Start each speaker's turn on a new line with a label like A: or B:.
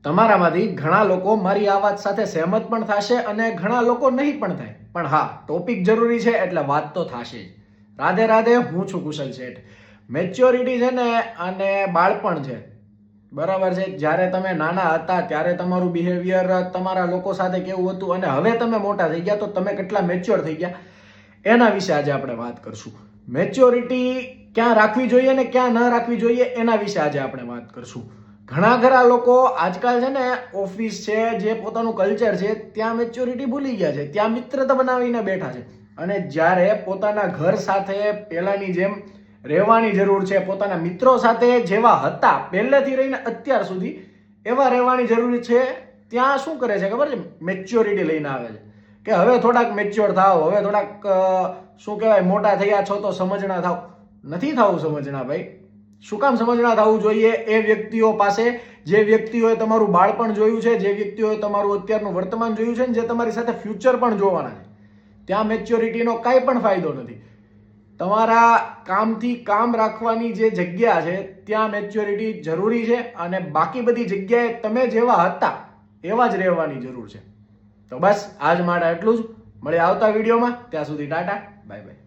A: તમારામાંથી ઘણા લોકો મારી આ વાત સાથે સહેમત પણ થશે અને ઘણા લોકો નહીં પણ થાય, પણ હા, ટોપિક જરૂરી છે એટલે વાત તો થશે જ. રાધે રાધે, હું છું કુશલ શેઠ. મેચ્યોરિટી છે ને અને બાળપણ છે, બરાબર છે. જ્યારે તમે નાના હતા ત્યારે તમારું બિહેવિયર તમારા લોકો સાથે કેવું હતું અને હવે તમે મોટા થઈ ગયા તો તમે કેટલા મેચ્યોર થઈ ગયા, એના વિશે આજે આપણે વાત કરશું. મેચ્યોરિટી ક્યાં રાખવી જોઈએ ને ક્યાં ન રાખવી જોઈએ એના વિશે આજે આપણે વાત કરશું. ઘણા ખરા લોકો આજકાલ છે ને ઓફિસ છે, જે પોતાનું કલ્ચર છે, ત્યાં મેચ્યોરિટી ભૂલી ગયા છે, ત્યાં મિત્રતા બનાવીને બેઠા છે. અને જ્યારે પોતાના ઘર સાથે પહેલાની જેમ રહેવાની જરૂર છે, પોતાના મિત્રો સાથે જેવા હતા પહેલેથી રહીને અત્યાર સુધી એવા રહેવાની જરૂર છે, ત્યાં શું કરે છે ખબર છે? મેચ્યોરિટી લઈને આવે છે કે હવે થોડાક મેચ્યોર થાવ, હવે થોડાક શું કહેવાય, મોટા થયા છો તો સમજણા થાવ. નથી થવું સમજણા ભાઈ. શું કામ સમજણા થવું જોઈએ? એ વ્યક્તિઓ પાસે, જે વ્યક્તિઓએ તમારું બાળપણ જોયું છે, જે વ્યક્તિઓએ તમારું અત્યારનું વર્તમાન જોયું છે, જે તમારી સાથે ફ્યુચર પણ જોવાના છે, ત્યાં મેચ્યોરિટીનો કાંઈ પણ ફાયદો નથી. તમારા કામથી કામ રાખવાની જે જગ્યા છે ત્યાં મેચ્યોરિટી જરૂરી છે અને બાકી બધી જગ્યાએ તમે જેવા હતા એવા જ રહેવાની જરૂર છે. તો બસ આજ માટે એટલું જ. મળીએ આવતા વિડીયોમાં. ત્યાં સુધી ટાટા, બાય બાય.